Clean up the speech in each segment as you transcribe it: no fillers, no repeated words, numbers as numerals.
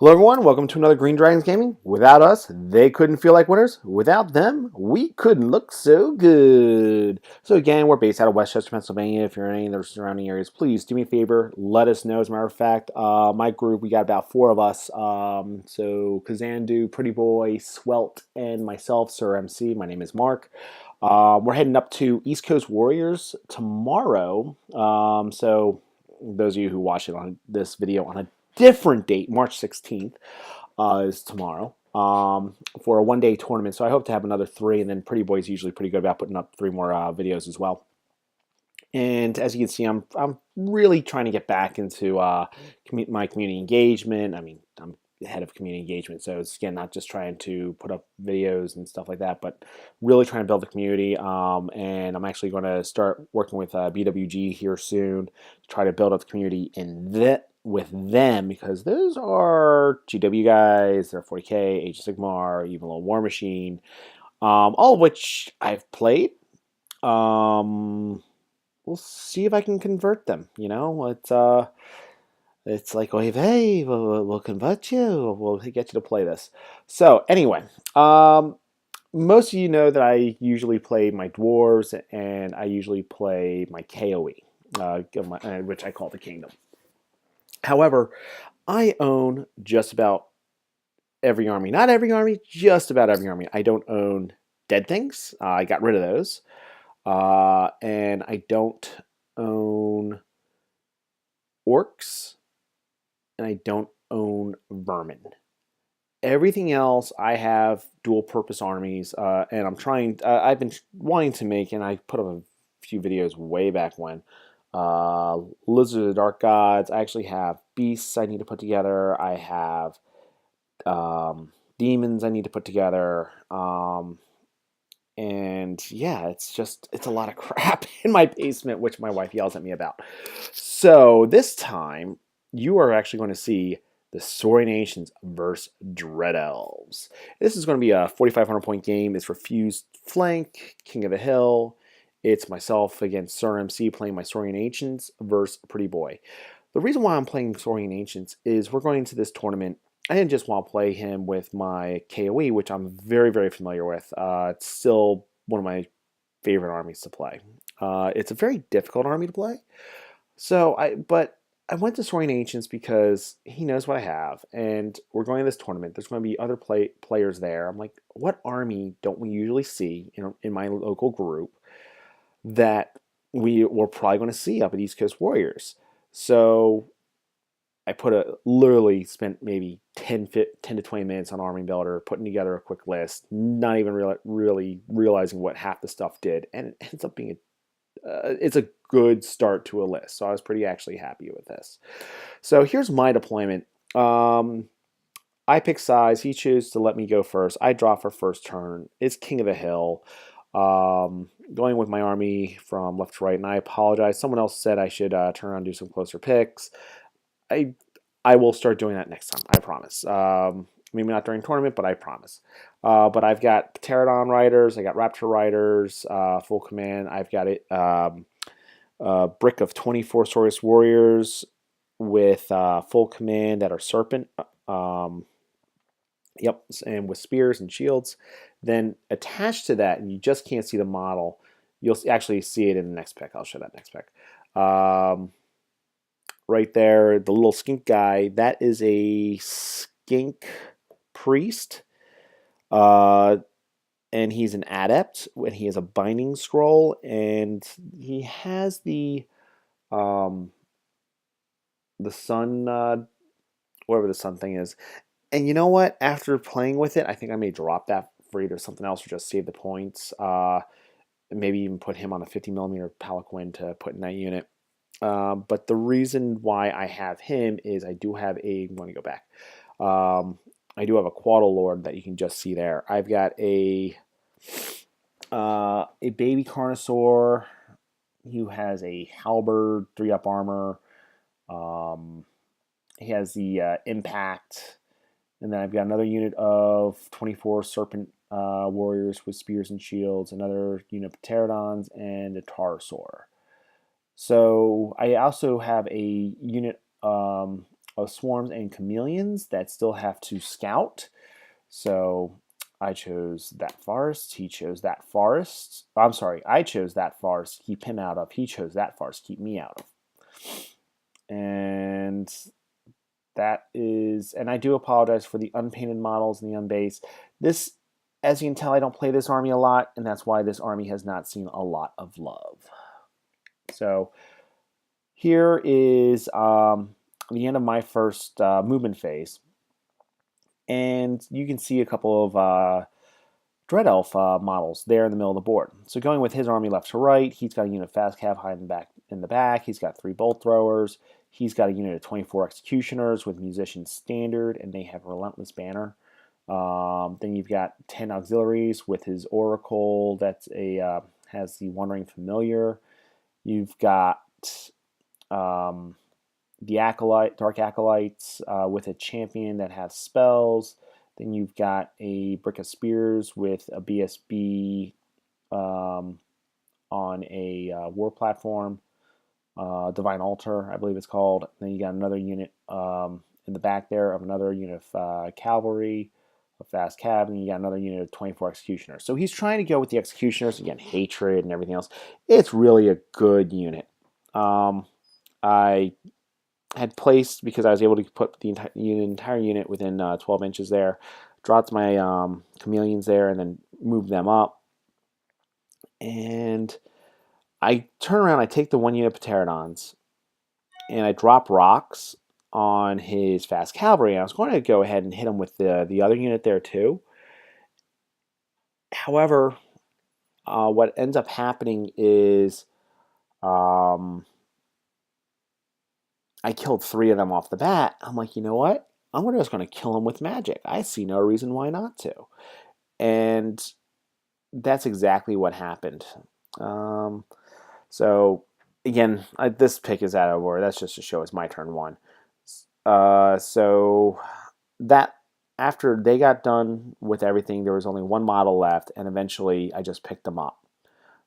Hello everyone, welcome to another Green Dragons Gaming. Without us, they couldn't feel like winners. Without them, we couldn't look so good. So again, we're based out of Westchester, Pennsylvania. If you're in any of the surrounding areas, please do me a favor, let us know. As a matter of fact, my group, we got about 4 of us. So Kazandu, Prettyboy, Swelt, and myself, SirMC. My name is Mark. We're heading up to East Coast Warriors tomorrow. So those of you who watch it on this video on a different date, March 16th, is tomorrow, for a one-day tournament. So I hope to have another 3, and then Pretty Boy's usually pretty good about putting up 3 more videos as well. And as you can see, I'm really trying to get back into my community engagement. I mean, I'm the head of community engagement, so it's, again, not just trying to put up videos and stuff like that, but really trying to build a community. And I'm actually going to start working with BWG here soon to try to build up the community in that with them, because those are GW guys, they're 40k, Age of Sigmar, even a little War Machine, all of which I've played. We'll see if I can convert them. You know, it's like, oh, hey, we'll convert you. We'll get you to play this. So anyway, most of you know that I usually play my dwarves, and I usually play my KOE, which I call the Kingdom. However, I own just about every army. Not every army, just about every army. I don't own dead things. I got rid of those. And I don't own orcs. And I don't own vermin. Everything else, I have dual purpose armies. And I'm trying, I've been wanting to make, and I put up a few videos way back when, Lizard of the Dark Gods. I actually have beasts I need to put together. I have demons I need to put together. And yeah, it's a lot of crap in my basement, which my wife yells at me about. So this time, you are actually going to see the Saurian Nations versus Dread Elves. This is going to be a 4,500 point game. It's Refused Flank, King of the Hill. It's myself against SirMC playing my Saurian Ancients versus Prettyboy. The reason why I'm playing Saurian Ancients is we're going into this tournament. I didn't just want to play him with my KOE, which I'm very, very familiar with. It's still one of my favorite armies to play. It's a very difficult army to play. But I went to Saurian Ancients because he knows what I have, and we're going to this tournament. There's going to be other players there. I'm like, what army don't we usually see in my local group that we're probably going to see up at East Coast Warriors? So I literally spent maybe 10 to 20 minutes on Army Builder, putting together a quick list, not even really realizing what half the stuff did, and it ends up being it's a good start to a list. So I was pretty actually happy with this. So here's my deployment. I pick size. He chose to let me go first. I draw for first turn. It's King of the Hill. Going with my army from left to right, and I apologize. Someone else said I should turn around and do some closer picks. I will start doing that next time. I promise. Maybe not during tournament, but I promise. But I've got Pterodon Riders. I got Raptor Riders, full command. I've got a brick of 24 Saurian Warriors with full command that are Serpent. Yep, and with spears and shields. Then attached to that, and you just can't see the model. You'll actually see it in the next pick. I'll show that next pick. Right there, the little skink guy, that is a skink priest. And he's an adept, and he has a binding scroll, and he has the sun, whatever the sun thing is. And you know what? After playing with it, I think I may drop that for either something else or just save the points. Maybe even put him on a 50mm Pelican to put in that unit. But the reason why I have him is I do have let me go back. I do have a Quaddle Lord that you can just see there. I've got a baby Carnosaur who has a halberd, 3-up armor. He has the impact. And then I've got another unit of 24 Serpent Warriors with spears and shields, another unit of Pterodons, and a Tarasaur. So I also have a unit of swarms and chameleons that still have to scout. So I chose that forest. He chose that forest. I'm sorry, I chose that forest to keep him out of. He chose that forest to keep me out of. And that is, and I do apologize for the unpainted models and the unbase. This, as you can tell, I don't play this army a lot, and that's why this army has not seen a lot of love. So here is the end of my first movement phase. And you can see a couple of Dread Elf models there in the middle of the board. So going with his army left to right, he's got a unit of fast cav hiding back in the back. He's got 3 bolt throwers. He's got a unit of 24 executioners with musician standard, and they have relentless banner. Then you've got 10 auxiliaries with his oracle. That's a has the wandering familiar. You've got the acolyte, dark acolytes with a champion that has spells. Then you've got a brick of spears with a BSB on a war platform, Divine Altar, I believe it's called. Then you got another unit in the back there of another unit of cavalry, a fast cav, and you got another unit of 24 executioners. So he's trying to go with the executioners, again, hatred and everything else. It's really a good unit. I had placed, because I was able to put the entire unit within 12 inches there, dropped my chameleons there, and then moved them up. And I turn around, I take the 1 unit of pterodons, and I drop rocks on his fast cavalry. And I was going to go ahead and hit him with the other unit there too. However, what ends up happening is I killed 3 of them off the bat. I'm like, you know what? I'm just going to kill them with magic. I see no reason why not to. And that's exactly what happened. So, again, this pick is out of order. That's just to show it's my turn 1. So, that after they got done with everything, there was only 1 model left, and eventually I just picked them up.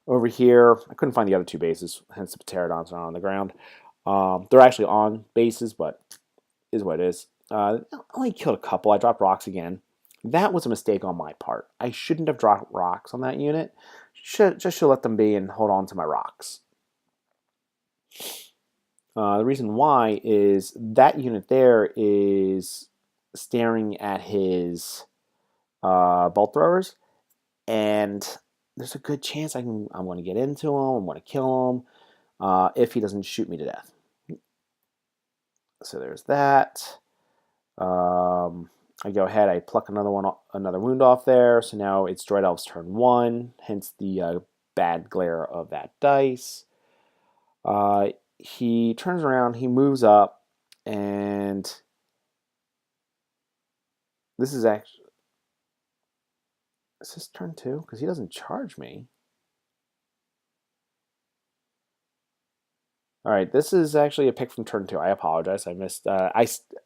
Over here, I couldn't find the other 2 bases, hence the pterodons are on the ground. They're actually on bases, but is what it is. I only killed a couple. I dropped rocks again. That was a mistake on my part. I shouldn't have dropped rocks on that unit. Just should let them be and hold on to my rocks. The reason why is that unit there is staring at his bolt throwers, and there's a good chance I'm going to get into him. I'm going to kill him if he doesn't shoot me to death. So there's that. I go ahead, I pluck another wound off there. So now it's Dread Elf's turn 1, hence the bad glare of that dice. He turns around, he moves up, and this is actually, is this turn 2? Because he doesn't charge me. All right, this is actually a pick from turn 2. I apologize. I missed.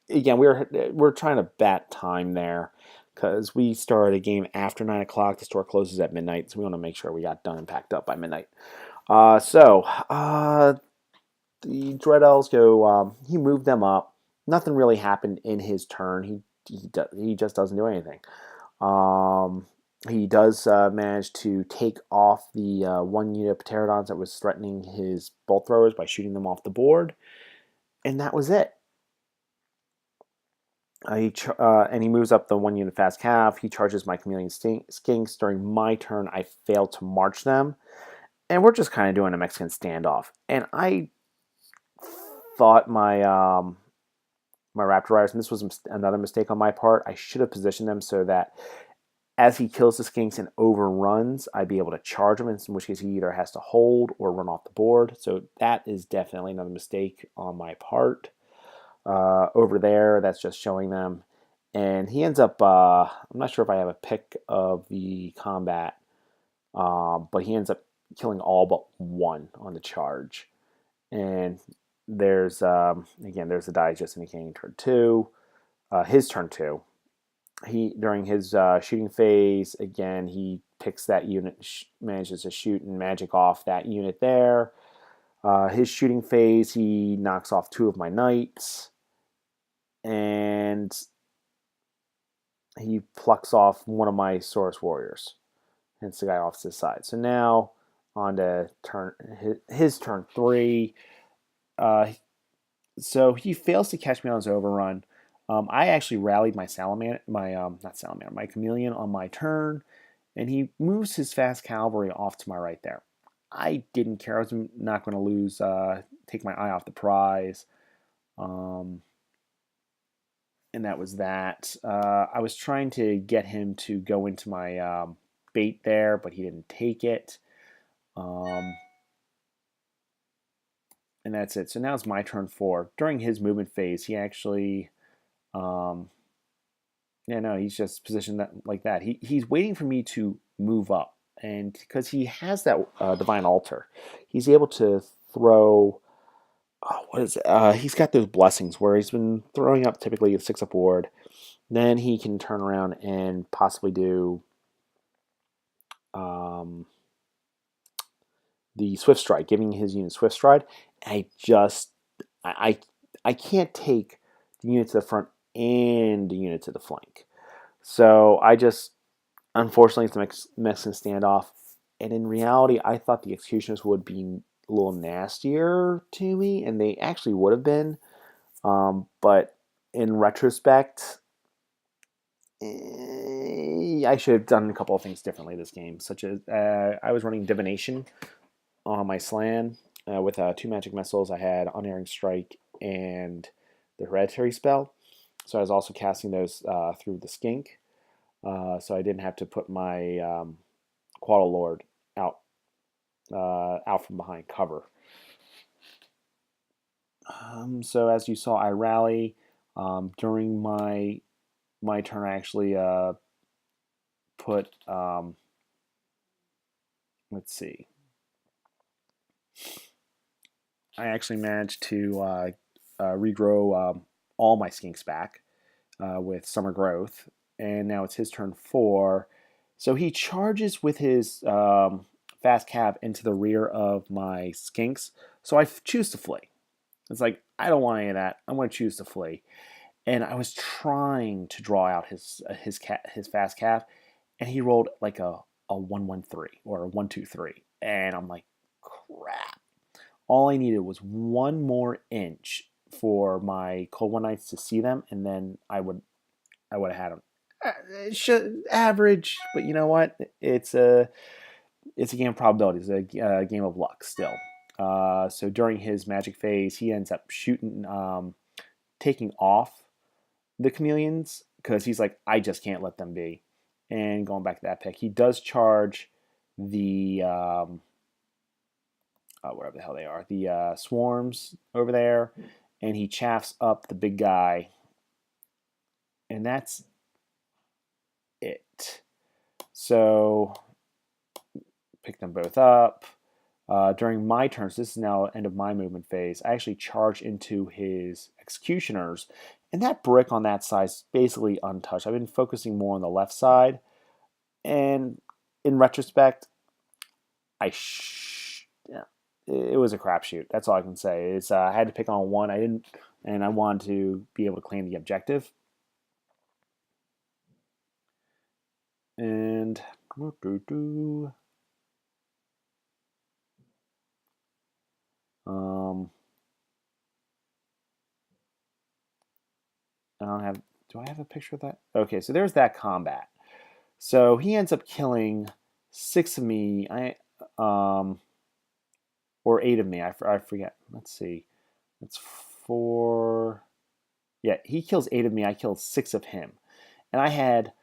Again, we're trying to bat time there because we started a game after 9 o'clock. The store closes at midnight, so we want to make sure we got done and packed up by midnight. The Dread Elves go. He moved them up. Nothing really happened in his turn. He just doesn't do anything. He does manage to take off the 1 unit of pterodons that was threatening his bolt throwers by shooting them off the board, and that was it. And he moves up the 1 unit fast cav. He charges my chameleon skinks. During my turn, I fail to march them, and we're just kind of doing a Mexican standoff. And I thought my my Raptor Riders, and this was another mistake on my part, I should have positioned them so that as he kills the skinks and overruns, I'd be able to charge him, in which case he either has to hold or run off the board. So that is definitely another mistake on my part. Over there, that's just showing them. And he ends up, I'm not sure if I have a pick of the combat, but he ends up killing all but 1 on the charge. And there's, again, there's the die just indicating turn 2. His turn 2. During his shooting phase, again, he picks that unit, manages to shoot and magic off that unit there. His shooting phase, he knocks off 2 of my knights. and he plucks off one of my Saurus warriors. Hence the guy off to the side. So now on to his turn 3. So he fails to catch me on his overrun. I actually rallied my salamander, not salamander, my chameleon on my turn, and he moves his fast cavalry off to my right there. I didn't care. I was not going to lose, take my eye off the prize. And that was that. I was trying to get him to go into my bait there, but he didn't take it. And that's it. So now it's my turn 4. During his movement phase, he actually, he's just positioned like that. He's waiting for me to move up, and because he has that divine altar, he's able to throw. What is it? He's got those blessings where he's been throwing up typically a 6-up ward. Then he can turn around and possibly do the Swift Stride, giving his unit Swift Stride. I can't take the unit to the front and the unit to the flank. So I just, unfortunately, it's the Mexican standoff. And in reality, I thought the Executioners would be a little nastier to me, and they actually would have been. But in retrospect, I should have done a couple of things differently this game, such as I was running Divination on my Slan with 2 magic missiles. I had Unerring Strike and the Hereditary spell. So I was also casting those through the Skink. So I didn't have to put my Quaddle Lord out from behind cover. So as you saw, I rally. During my turn, I actually put, let's see. I actually managed to regrow all my skinks back with Summer Growth, and now it's his turn 4. So he charges with his fast cav into the rear of my skinks, so I choose to flee. It's like, I don't want any of that. I'm going to choose to flee. And I was trying to draw out his fast cav, and he rolled like a 1-1-3 or a 1-2-3, and I'm like, crap. All I needed was one more inch for my Cold One Knights to see them, and then I would have had them. Average, but you know what? It's a game of probability. It's a game of luck still. So during his magic phase, he ends up shooting, taking off the chameleons because he's like, I just can't let them be. And going back to that pick, he does charge the whatever the hell they are, the swarms over there, and he chaffs up the big guy, and that's it. So pick them both up. During my turns, this is now end of my movement phase, I actually charge into his executioners, and that brick on that side is basically untouched. I've been focusing more on the left side, and in retrospect, it was a crapshoot. That's all I can say. I had to pick on one. I wanted to be able to claim the objective. And I don't have. Do I have a picture of that? Okay, so there's that combat. So he ends up killing 6 of me. Or 8 of me. I forget. Let's see. It's 4. Yeah, he kills 8 of me. I killed 6 of him, and I had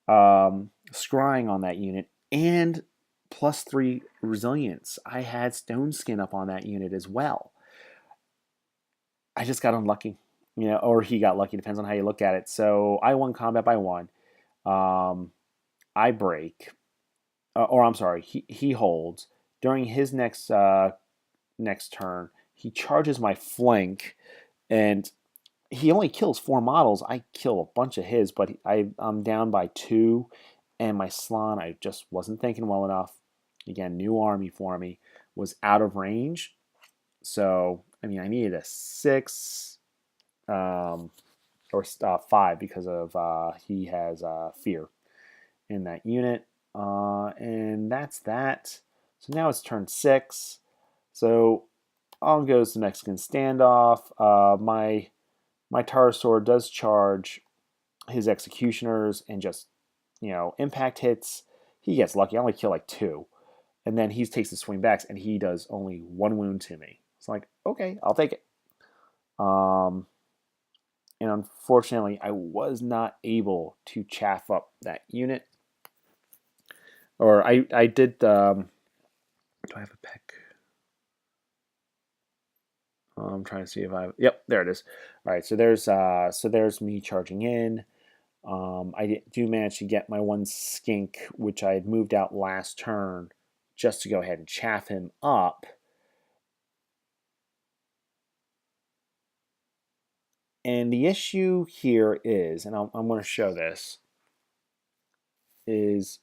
scrying on that unit and +3 resilience. I had stone skin up on that unit as well. I just got unlucky, or he got lucky, depends on how you look at it. So I won combat by 1. I break, or I'm sorry, he holds. During his next turn, he charges my flank, and he only kills 4 models. I kill a bunch of his, but I'm down by 2, and my Slan, I just wasn't thinking well enough. Again, new army for me, was out of range. So, I needed a 6. or 5 because of he has fear in that unit. And that's that. So now it's turn 6. So on goes the Mexican standoff. My Tarasaur does charge his executioners and just, impact hits. He gets lucky. I only kill like 2. And then he takes the swing backs and he does only 1 wound to me. It's like, okay, I'll take it. And unfortunately, I was not able to chaff up that unit. Or I did. Do I have a pick? I'm trying to see if I. Yep, there it is. All right, so there's me charging in. I do manage to get my 1 skink, which I had moved out last turn, just to go ahead and chaff him up. And the issue here is, and I'm going to show this, is,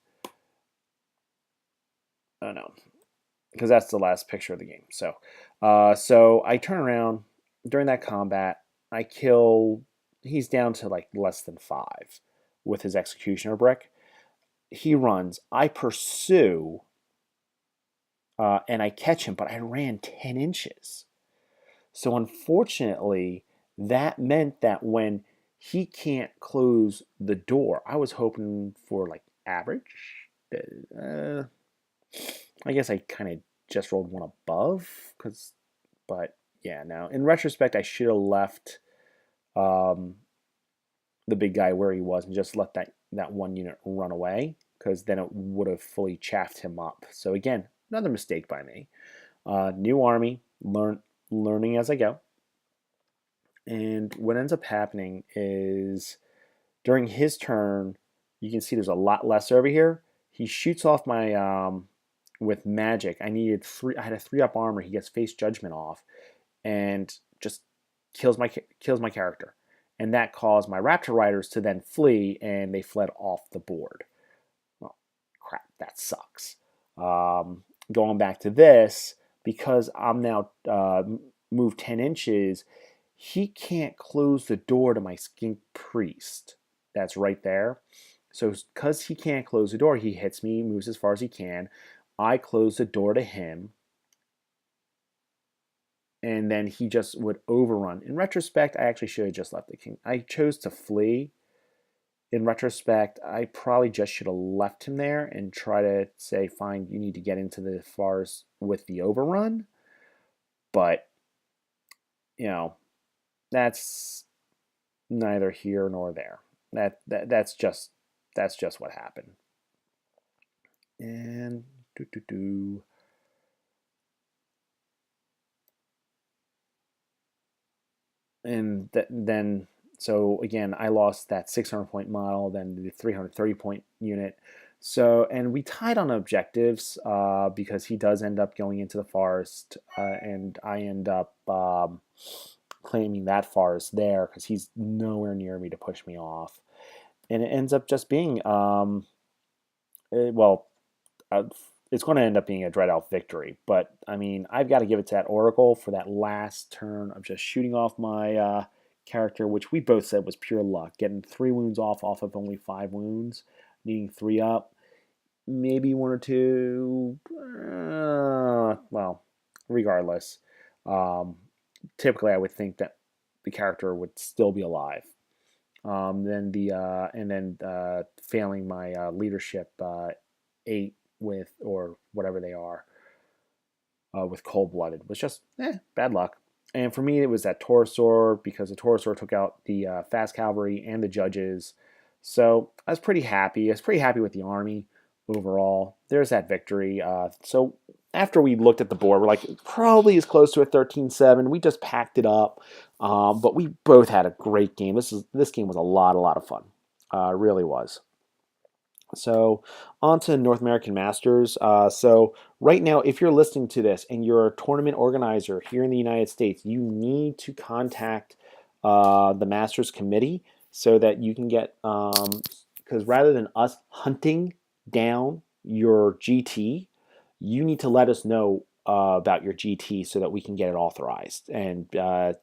oh no, because that's the last picture of the game. So I turn around during that combat. I kill. He's down to like less than 5 with his executioner brick. He runs. I pursue, and I catch him, but I ran 10 inches. So unfortunately, that meant that when he can't close the door, I was hoping for like average. I guess I kind of just rolled 1 above, but yeah, no. In retrospect, I should have left the big guy where he was and just let that 1 unit run away, because then it would have fully chaffed him up. So again, another mistake by me. New army, learning as I go. And what ends up happening is during his turn, you can see there's a lot less over here. He shoots off my with magic. I had a 3-up armor. He gets face judgment off, and just kills my character. And that caused my Raptor Riders to then flee, and they fled off the board. Well, crap, that sucks. Going back to this, because I'm now moved 10 inches, he can't close the door to my Skink Priest. That's right there. So because he can't close the door, he hits me, moves as far as he can. I close the door to him, and then he just would overrun. In retrospect, I actually should have just left the king. I chose to flee. In retrospect, I probably just should have left him there and try to say, fine, you need to get into the forest with the overrun. But, that's neither here nor there. That's just what happened. And and then so again, I lost that 600 point model, then the 330 point unit. So, and we tied on objectives because he does end up going into the forest, and I end up claiming that forest there because he's nowhere near me to push me off. And it ends up just being, it's going to end up being a Dread Elf victory. But, I mean, I've got to give it to that Oracle for that last turn of just shooting off my character, which we both said was pure luck. Getting 3 wounds off of only 5 wounds, needing 3 up, maybe 1 or 2. Well, regardless. Typically, I would think that the character would still be alive. Then failing my leadership 8 with, or whatever they are, with Cold-Blooded was just bad luck. And for me, it was that Taurosaur, because the Taurosaur took out the fast cavalry and the judges. So I was pretty happy. I was pretty happy with the army overall. There's that victory. So after we looked at the board, we're like, probably as close to a 13-7. We just packed it up. But we both had a great game. This game was a lot of fun. It really was. So on to North American Masters. So right now, if you're listening to this and you're a tournament organizer here in the United States, you need to contact the Masters Committee so that you can get, because rather than us hunting down your GT, you need to let us know about your GT so that we can get it authorized and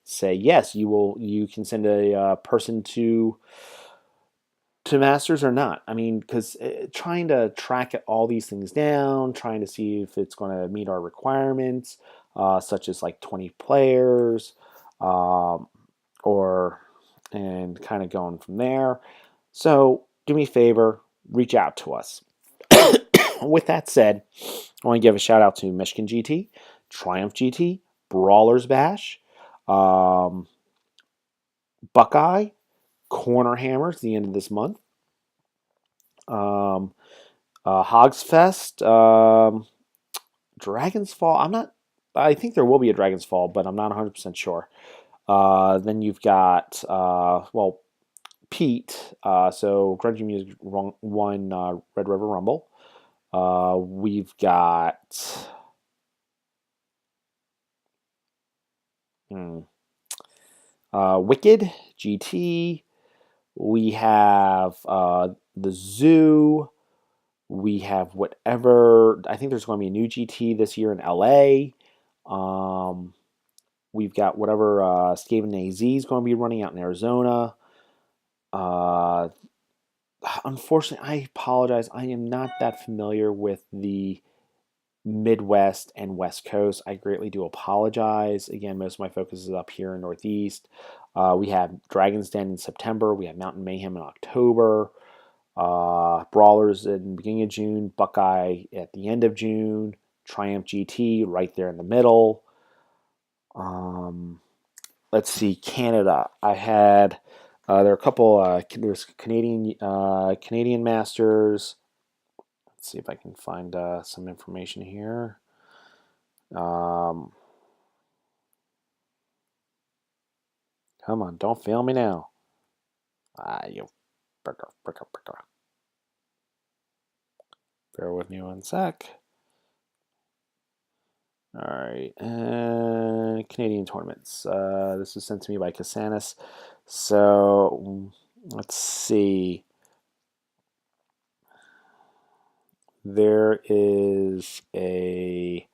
say yes, you can send a person to Masters or not. I mean, because trying to track all these things down, trying to see if it's going to meet our requirements, such as like 20 players, or and kind of going from there. So do me a favor, reach out to us. With that said, I want to give a shout out to Michigan GT, Triumph GT, Brawlers Bash, Buckeye, Cornerhammer at the end of this month, Hogs Fest, Dragon's Fall. I think there will be a Dragon's Fall, but I'm not 100% sure. Then you've got, Pete. So Grungy Music won Red River Rumble. We've got Wicked GT. We have the Zoo. We have whatever. I think there's going to be a new GT this year in LA. We've got whatever Skaven AZ is going to be running out in Arizona. Unfortunately, I apologize. I am not that familiar with the Midwest and West Coast. I greatly do apologize. Again, most of my focus is up here in Northeast. We have Dragon's Den in September. We have Mountain Mayhem in October. Brawlers in the beginning of June. Buckeye at the end of June. Triumph GT right there in the middle. Let's see, Canada. I had there are a couple. There's Canadian Masters. Let's see if I can find some information here. Come on, don't fail me now. You bricker. Bear with me one sec. All right, Canadian tournaments. This was sent to me by Casanis. So let's see. There is I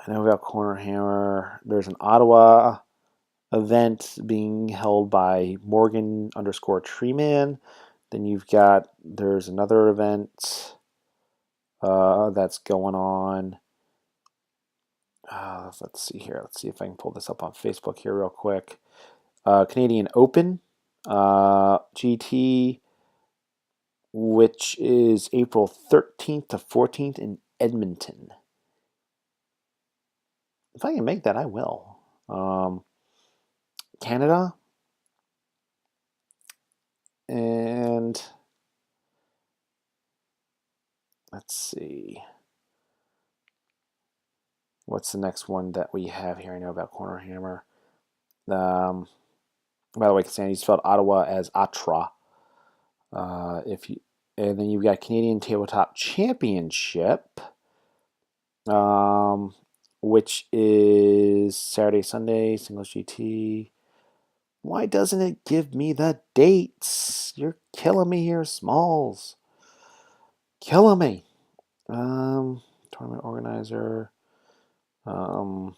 know about Cornerhammer. There's an Ottawa event being held by Morgan_Treeman. Then there's another event that's going on. Let's see here. Let's see if I can pull this up on Facebook here real quick. Canadian Open GT, which is April 13th to 14th in Edmonton. If I can make that, I will. Canada. And let's see. What's the next one that we have here? I know about Cornerhammer. By the way, Sandy spelled Ottawa as Atra. And then you've got Canadian Tabletop Championship, which is Saturday, Sunday, singles GT. Why doesn't it give me the dates? You're killing me here, Smalls. Killing me. Tournament organizer. Lionel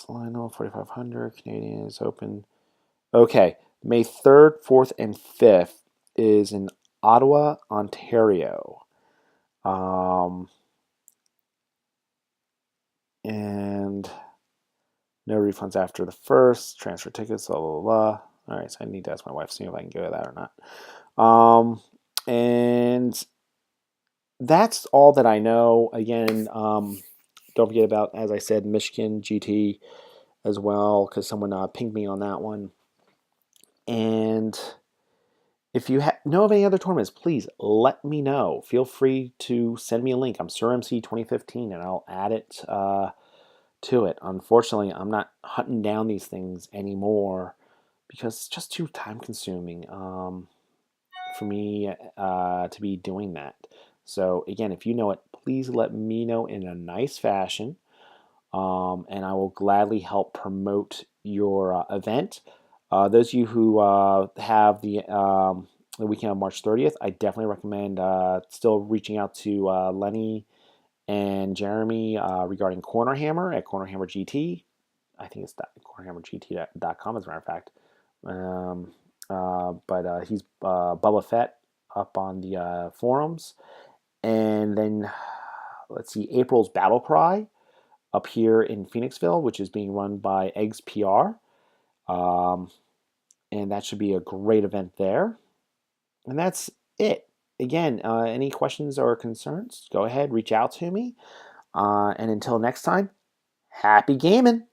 4,500. Canadian is open. Okay, May 3rd, 4th, and 5th is in Ottawa, Ontario. And no refunds after the 1st. Transfer tickets, blah, blah, blah. All right, so I need to ask my wife to see if I can go to that or not. And that's all that I know. Again, don't forget about, as I said, Michigan GT as well, because someone pinged me on that one. And if you know of any other tournaments, please let me know. Feel free to send me a link. I'm SirMC 2015, and I'll add it to it. Unfortunately, I'm not hunting down these things anymore because it's just too time-consuming for me to be doing that. So again, if you know it, please let me know in a nice fashion, and I will gladly help promote your event. Those of you who have the weekend of March 30th, I definitely recommend still reaching out to Lenny and Jeremy regarding Cornerhammer at Cornerhammer GT. I think it's cornerhammergt.com as a matter of fact. But he's Bubba Fett up on the forums. And then, let's see, April's BattleCry up here in Phoenixville, which is being run by Eggs PR. And that should be a great event there. And that's it. Again, any questions or concerns, go ahead, reach out to me. And until next time, happy gaming.